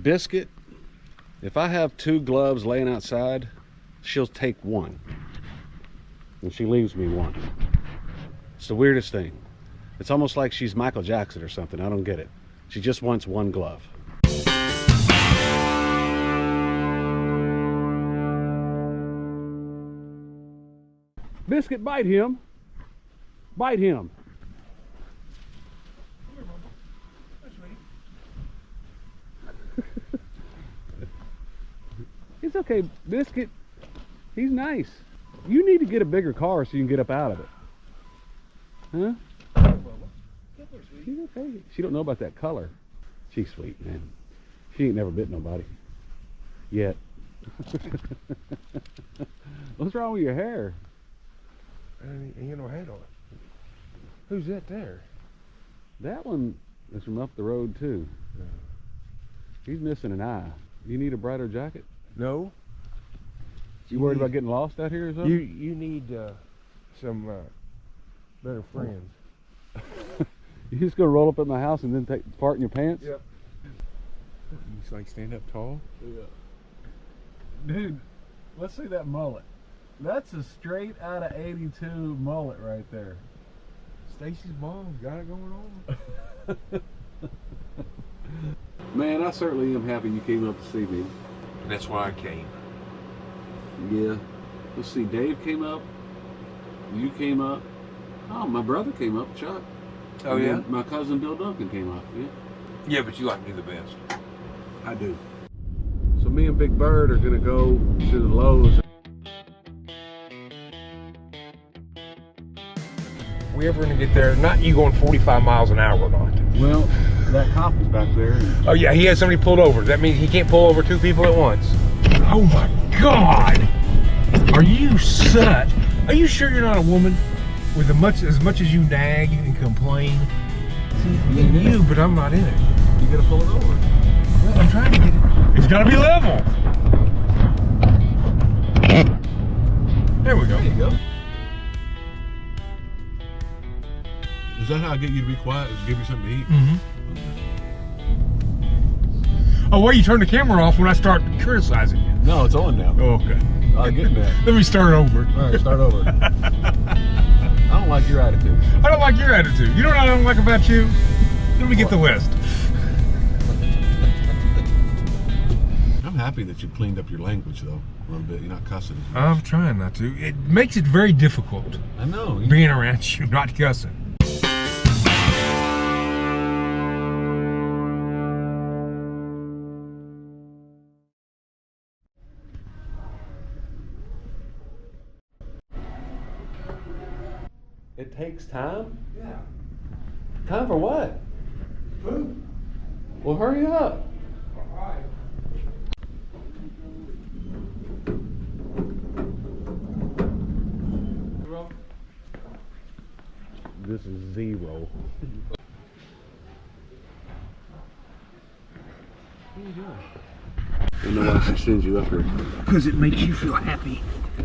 Biscuit, if I have 2 gloves laying outside, she'll take 1. And she leaves me 1. It's the weirdest thing. It's almost like she's Michael Jackson or something. I don't get it. She just wants 1 glove. Biscuit, bite him. Bite him. It's okay, Biscuit. He's nice. You need to get a bigger car so you can get up out of it. Huh? She's okay. She don't know about that color. She's sweet, man. She ain't never bit nobody. Yet. What's wrong with your hair? Ain't no hat on it. Who's that there? That one is from up the road too. He's missing an eye. You need a brighter jacket? No. You worried about getting lost out here or something? You need some better friends. You just gonna roll up at my house and then fart in your pants? Yep. You just like stand up tall? Yeah. Dude, let's see that mullet. That's a straight out of 82 mullet right there. Stacy's mom's got it going on. Man, I certainly am happy you came up to see me. That's why I came. Yeah. Let's see, Dave came up. You came up. Oh, my brother came up, Chuck. Oh, And yeah? then my cousin Bill Duncan came up, yeah. Yeah, but you like me the best. I do. So me and Big Bird are gonna go to the Lowe's. We ever gonna get there? Not you going 45 miles an hour or not. Well, that cop is back there. Oh yeah, he has somebody pulled over. Does that mean he can't pull over 2 people at once? Oh my God! Are you Are you sure you're not a woman? With as much as you nag and complain. See, you, but I'm not in it. You gotta pull it over. Well, I'm trying to get it. It's gotta be level. There we go. There you go. Is that how I get you to be quiet? Is give you something to eat? Mm-hmm. Oh, well, you turn the camera off when I start criticizing you. No, it's on now. Oh, okay. I'm getting that. Let me start over. All right, start over. I don't like your attitude. I don't like your attitude. You know what I don't like about you? Let me get the list. I'm happy that you cleaned up your language, though, a little bit. You're not cussing as much. I'm trying not to. It makes it very difficult I know. being around you, not cussing. It takes time? Yeah. Time for what? Food. Well, hurry up. All right. This is 0. What are you doing? I know why she sends you up here. Because it makes you feel happy.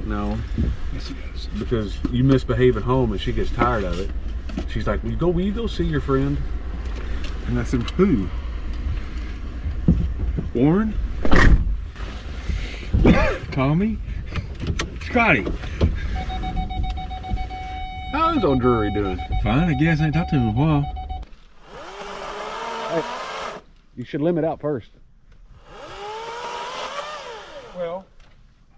No. Yes, it is. Because you misbehave at home and she gets tired of it. She's like, will you go see your friend? And I said, who? Warren? Tommy? Scotty? How's old Drury doing? Fine, I guess. I ain't talked to him in a while. Hey, you should limit out first. Well,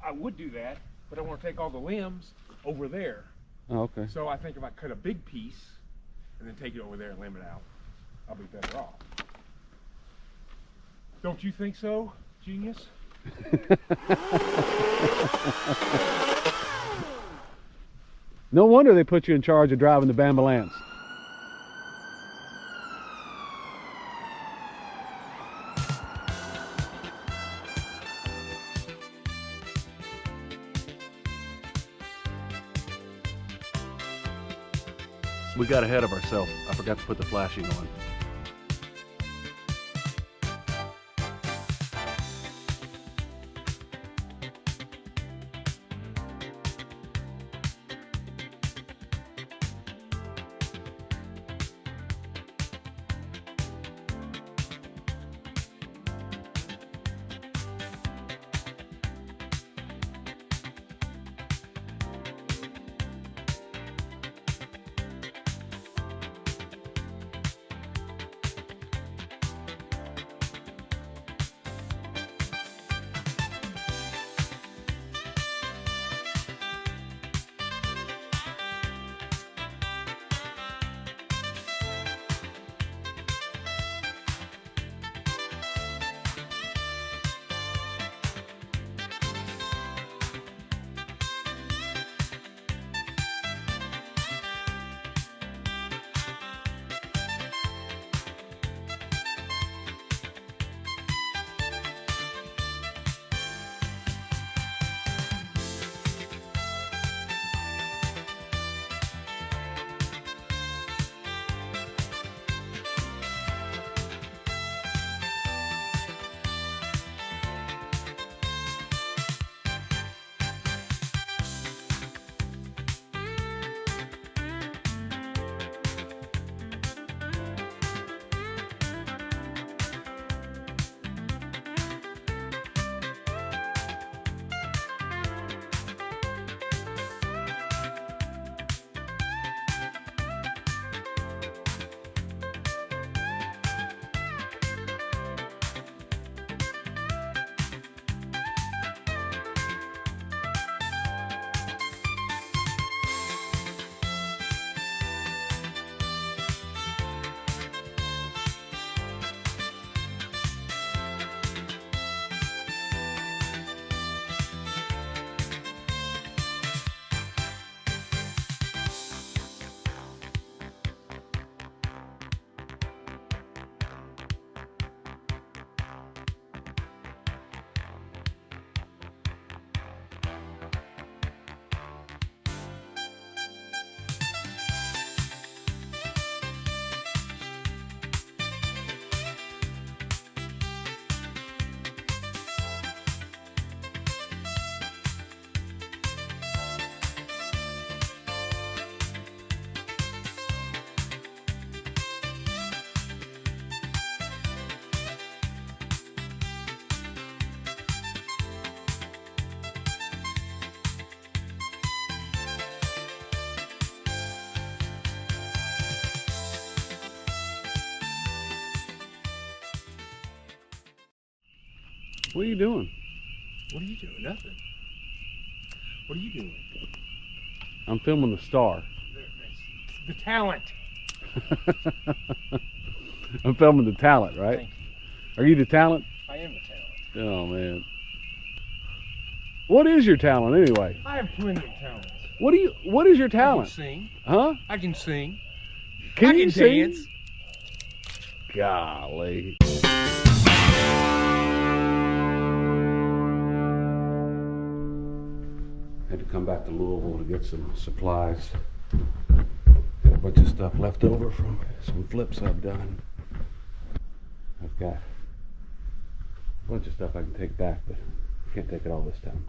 I would do that, but I want to take all the limbs over there. Oh, okay. So I think if I cut a big piece and then take it over there and limb it out, I'll be better off. Don't you think so, genius? No wonder they put you in charge of driving the Bambulance. We got ahead of ourselves. I forgot to put the flashing on. What are you doing? What are you doing? Nothing. What are you doing? I'm filming the star. The talent. I'm filming the talent, right? Thank you. Are you the talent? I am the talent. Oh, man. What is your talent, anyway? I have plenty of talents. What is your talent? I can sing. Huh? I can sing. Can I you can sing? dance. Golly. Had to come back to Louisville to get some supplies. Got a bunch of stuff left over from some flips I've done. I've got a bunch of stuff I can take back, but I can't take it all this time.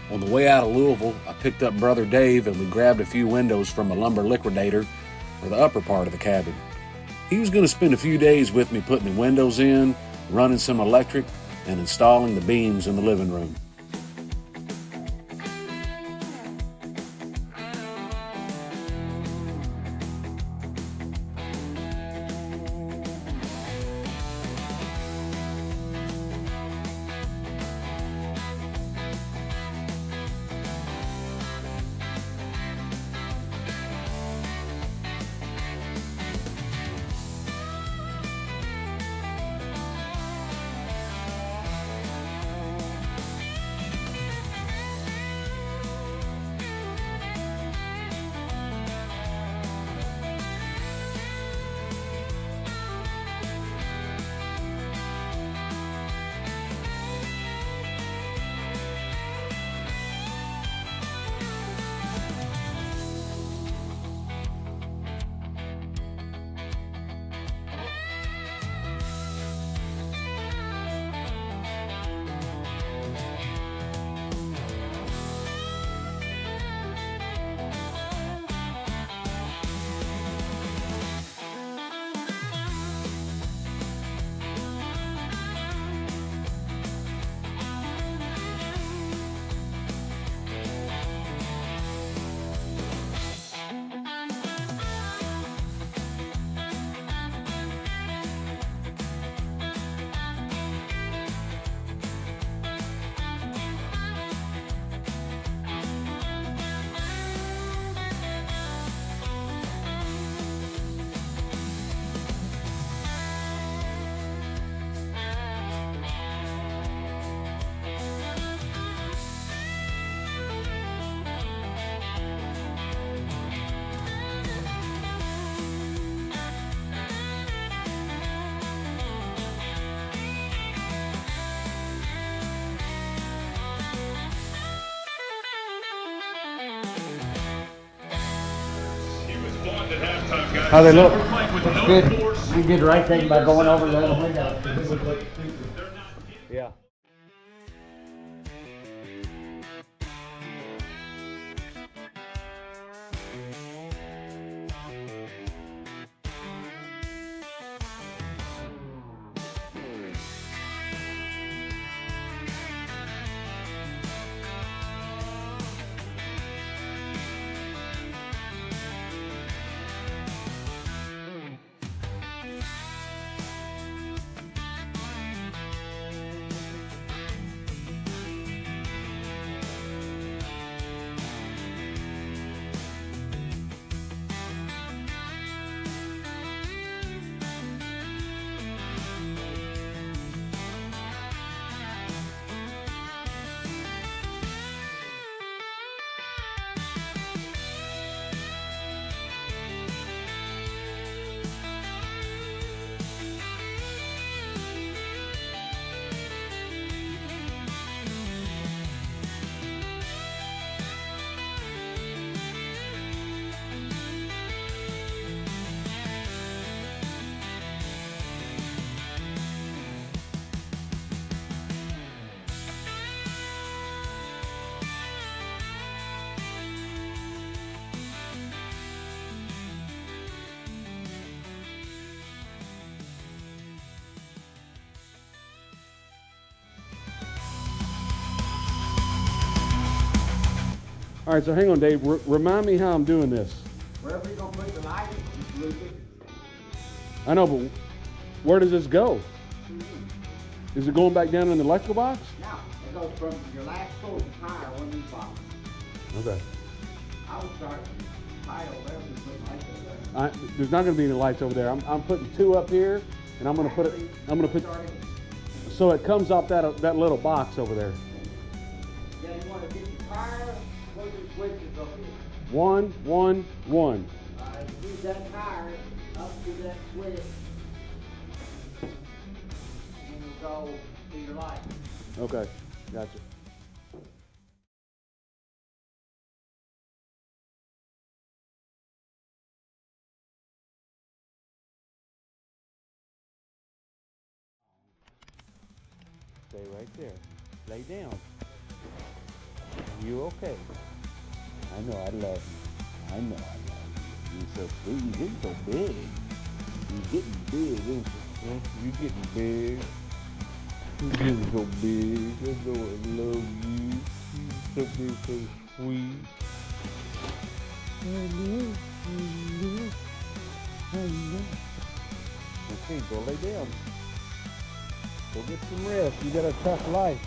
On the way out of Louisville, I picked up Brother Dave and we grabbed a few windows from a lumber liquidator for the upper part of the cabin. He was going to spend a few days with me putting the windows in, running some electric, and installing the beams in the living room. How they look? Looks good. We did the right thing by going over the other window. Yeah. All right, so hang on, Dave. Remind me how I'm doing this. Wherever you're gonna put the light, just loop it. I know, but where does this go? Is it going back down in the electrical box? Now, it goes from your last pull to tire on these boxes. Okay. I would start tire over there and put lights over there. There's not going to be any lights over there. I'm putting 2 up here, and I'm going to put it. I'm going to put so it comes off that little box over there. Yeah, you want to get your tire. Put the switches up here. 1, 1, 1. Use that tire up to that switch, and you'll go to your light. Okay, gotcha. Stay right there. Lay down. You okay? I know I love you. I know I love you. You're so sweet. You're getting so big. You're getting big, ain't you? Huh? You're getting big. You're getting so big. I know I love you. You're so sweet. I know. Okay, go lay down. Go get some rest. You got a tough life.